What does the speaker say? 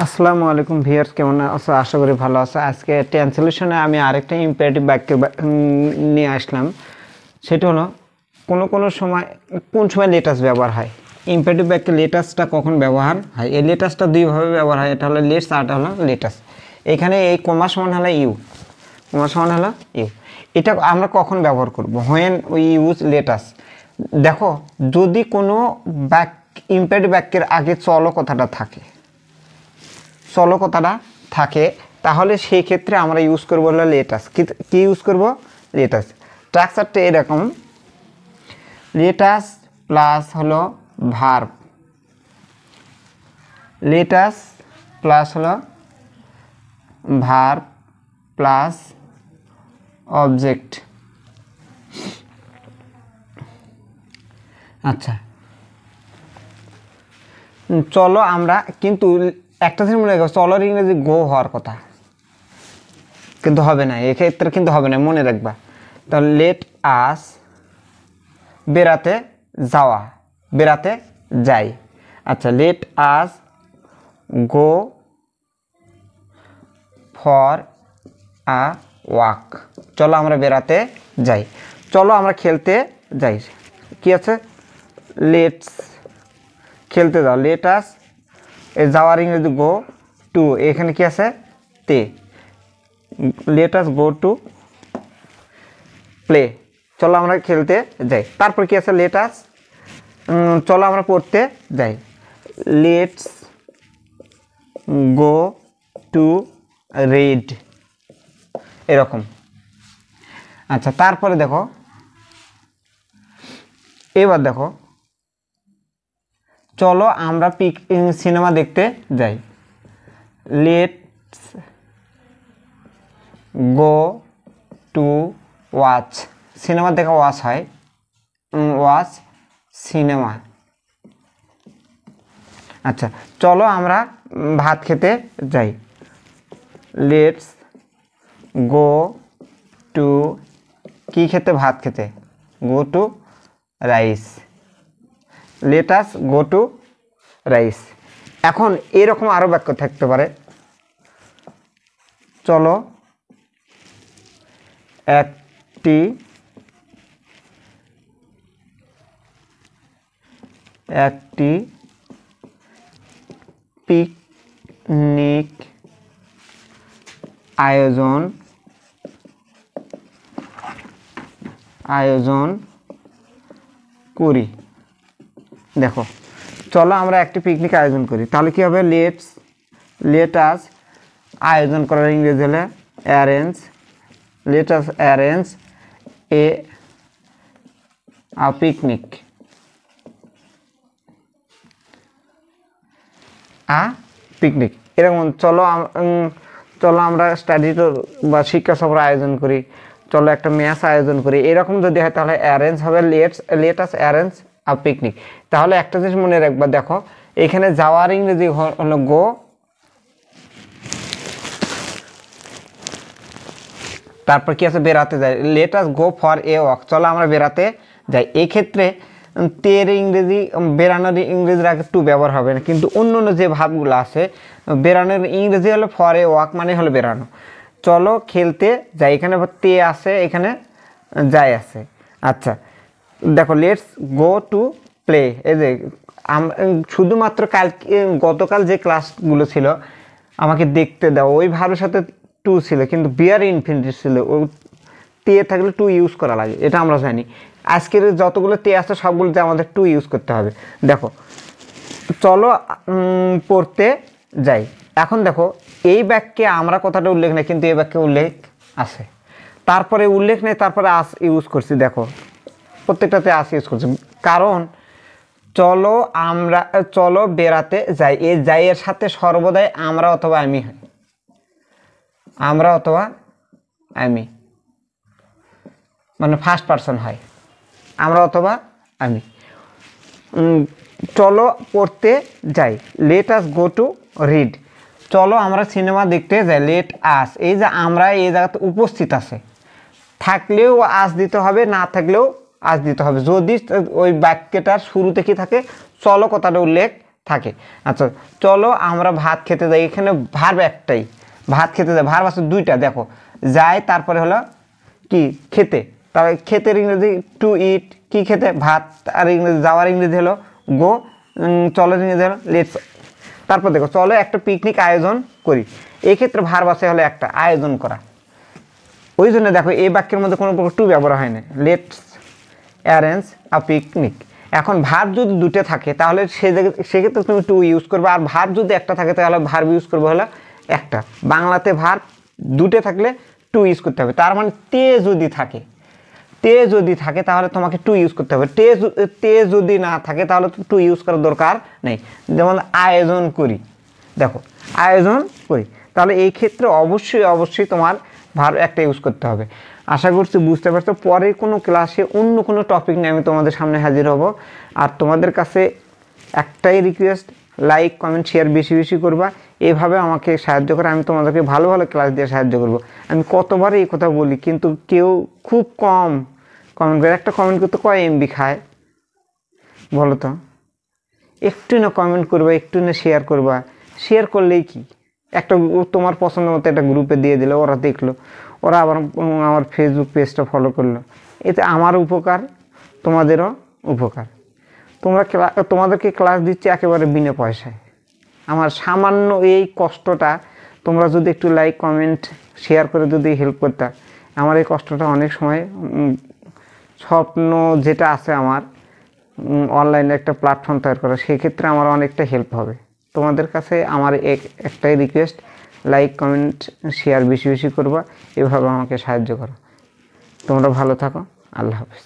আসসালামু আলাইকুম ভিউয়ার্স, কেমন আছো? আশা করি ভালো আছো। আজকে ট্রান্সলেশনে আমি আরেকটা ইম্পারেটিভ বাক্য নিয়ে আসলাম। সেটা হলো কোন সময় কোন সময় লেটাস ব্যবহার হয়। ইম্পারেটিভ বাক্যে লেটাসটা কখন ব্যবহার হয়? এই লেটাসটা দুইভাবে ব্যবহার হয়, এটা হলো লেটস আর এটা হলো লেটাস। এখানে এই কমা সমান হলো ইউ, কমা সমান হলো ইউ। এটা আমরা কখন ব্যবহার করব? When we use let us. দেখো, যদি কোনো ইম্পারেটিভ বাক্যের আগে চলো কথাটা থাকে, চলো কথাটা থাকে, তাহলে সেই ক্ষেত্রে আমরা ইউজ করবো হলো লেটাস। কি ইউজ করব? লেটাস। স্ট্রাকচারটা এরকম, লেটাস প্লাস হলো ভার্ব, লেটাস প্লাস হলো ভার্ব প্লাস অবজেক্ট। আচ্ছা, চলো আমরা কিন্তু একটা জিনিস মনে রাখবো, চলোর ইংরেজি গো হওয়ার কথা, কিন্তু হবে না এক্ষেত্রে, কিন্তু হবে না, মনে রাখবা। তাহলে লেট আস, বেড়াতে যাওয়া, বেড়াতে যাই। আচ্ছা, let us go for a walk, চলো আমরা বেড়াতে যাই, চলো আমরা খেলতে যাই। কি আছে? লেটস, খেলতে যাও, লেট আস, এই যাওয়ার ইংরেজি গো টু, এখানে কি আছে? তে, let us go to play, চলো আমরা খেলতে যাই। তারপর কি আছে? লেট আস, চলো আমরা পড়তে যাই, লেটস গো টু রিড, এরকম। আচ্ছা, তারপরে দেখো, এবার দেখো, চলো আমরা সিনেমা দেখতে যাই, let's go to watch, cinema দেখা ওয়াচ হয়, ওয়াচ সিনেমা। আচ্ছা, চলো আমরা ভাত খেতে যাই, লেটস গো টু, কি খেতে? ভাত খেতে, go to rice, let us go to rice. এখন এরকম আরও বাক্য থাকতে পারে, চলো একটি পিকনিক আয়োজন করি। দেখো, চলো আমরা একটি পিকনিক আয়োজন করি, তাহলে কি হবে? লেট আস, আয়োজন করার ইংরেজি হলে arrange, let us arrange a picnic, picnic. এরকম চলো আমরা স্টাডি ট্যুর বা শিক্ষা সফর আয়োজন করি, চলো একটা ম্যাচ আয়োজন করি, এরকম যদি হয় তাহলে অ্যারেঞ্জ হবে লেট আস অ্যারেঞ্জ আ পিকনিক। তাহলে একটা জিনিস মনে রাখবা, দেখো এখানে যাওয়ার ইংরেজি হলো গো, তারপর কি আছে? বেড়াতে যাই, let us go for a walk, চলো আমরা বেড়াতে যাই। এই ক্ষেত্রে তের ইংরেজি, বেড়ানোর ইংরেজির আগে টু ব্যবহার হবে না, কিন্তু অন্য অন্য যে ভাবগুলো আছে, বেড়ানোর ইংরেজি হলো ফর এ ওয়াক, মানে হলো বেড়ানো। চলো খেলতে যাই, এখানে তে আছে, এখানে যাই আছে। আচ্ছা, দেখো, লেটস গো টু প্লে, এই যে শুধুমাত্র গতকাল যে ক্লাসগুলো ছিল আমাকে দেখতে দাও, ওই ভাবের সাথে টু ছিল, কিন্তু বিয়ার ইনফিনিটিভ ছিল, ও তে থাকলে টু ইউজ করা লাগে, এটা আমরা জানি। আজকের যতগুলো তে আছে সবগুলোতে আমাদের টু ইউজ করতে হবে। দেখো, চলো পড়তে যাই। এখন দেখো, এই বাক্যে আমরা কথাটা উল্লেখ নেই, কিন্তু এই বাক্যে উল্লেখ আছে, তারপরে উল্লেখ নেই, তারপরে আস ইউজ করছি। দেখো, প্রত্যেকটাতে আস ইউজ করছি, কারণ চলো বেড়াতে যাই, এই যাই এর সাথে সর্বদাই আমরা অথবা আমি হয়, আমরা অথবা আমি, মানে ফার্স্ট পারসন হয়, আমরা অথবা আমি। চলো পড়তে যাই, let us go to read, চলো আমরা সিনেমা দেখতে যাই, লেট আস, এই যে আমরা এই জায়গাতে উপস্থিত আছে, থাকলেও আস দিতে হবে, না থাকলেও আস দিতে হবে, যদি ওই বাক্যটার শুরুতে কি থাকে? চলো কথাটা উল্লেখ থাকে। আচ্ছা চলো আমরা ভাত খেতে যাই, এখানে ভার্ব একটাই, ভাত খেতে যায়, ভার্ব আছে দুইটা, দেখো যায় তারপরে হলো কি খেতে, তাহলে খেতের ইংরেজি টু ইট, কি খেতে ভাত, আর ইংরেজি যাওয়ার ইংরেজি হলো গো, চলের ইংরেজি হলো লেটস। তারপর দেখো চলো একটা পিকনিক আয়োজন করি, এই ক্ষেত্রে ভার্ব আছে হলো একটা আয়োজন করা, ওই জন্য দেখো এই বাক্যের মধ্যে কোনো প্রকার টু ব্যবহার হয় না, লেটস অ্যারেঞ্জ আ পিকনিক। এখন ভার্ব যদি দুটো থাকে তাহলে সেক্ষেত্রে তুমি টু ইউজ করবে, আর ভার্ব যদি একটা থাকে তাহলে ভার্ব ইউজ করবে হলো একটা। বাংলাতে ভার্ব দুটো থাকলে টু ইউজ করতে হবে, তার মানে তে যদি থাকে, তে যদি থাকে তাহলে তোমাকে টু ইউজ করতে হবে, তে যদি না থাকে তাহলে তো টু ইউজ করার দরকার নেই। যেমন আয়োজন করি, দেখো আয়োজন করি, তাহলে এই ক্ষেত্রে অবশ্যই তোমার ভার্ব একটা ইউজ করতে হবে। আশা করছি বুঝতে পারছো। পরের কোনো ক্লাসে অন্য কোনো টপিক নিয়ে আমি তোমাদের সামনে হাজির হব। আর তোমাদের কাছে একটাই রিকোয়েস্ট, লাইক কমেন্ট শেয়ার বেশি বেশি করবা, এইভাবে আমাকে সাহায্য করে, আমি তোমাদেরকে ভালো ভালো ক্লাস দিয়ে সাহায্য করব। আমি কতবার এই কথা বলি কিন্তু কেউ খুব কম কমেন্ট করে, একটা কমেন্ট করতে কয় এমবি খায় বলো তো? একটু না কমেন্ট করবা, একটু না শেয়ার করবা, শেয়ার করলেই কি একটা তোমার পছন্দ মতো একটা গ্রুপে দিয়ে দিলো, ওরা দেখলো, ওরা আবার আমার ফেসবুক পেজটা ফলো করলো, এতে আমার উপকার তোমাদেরও উপকার। তোমাদেরকে ক্লাস দিচ্ছি একেবারে বিনা পয়সায়, আমার সামান্য এই কষ্টটা তোমরা যদি একটু লাইক কমেন্ট শেয়ার করে যদি হেল্প করতে, আমার এই কষ্টটা অনেক সময় স্বপ্ন যেটা আছে আমার অনলাইনে একটা প্ল্যাটফর্ম তৈরি করা, সেক্ষেত্রে আমার অনেকটা হেল্প হবে। তোমাদের কাছে আমার একটাই রিকোয়েস্ট, লাইক কমেন্ট শেয়ার বেশি বেশি করবা, এভাবে আমাকে সাহায্য করো। তোমরা ভালো থাকো, আল্লাহ হাফেজ।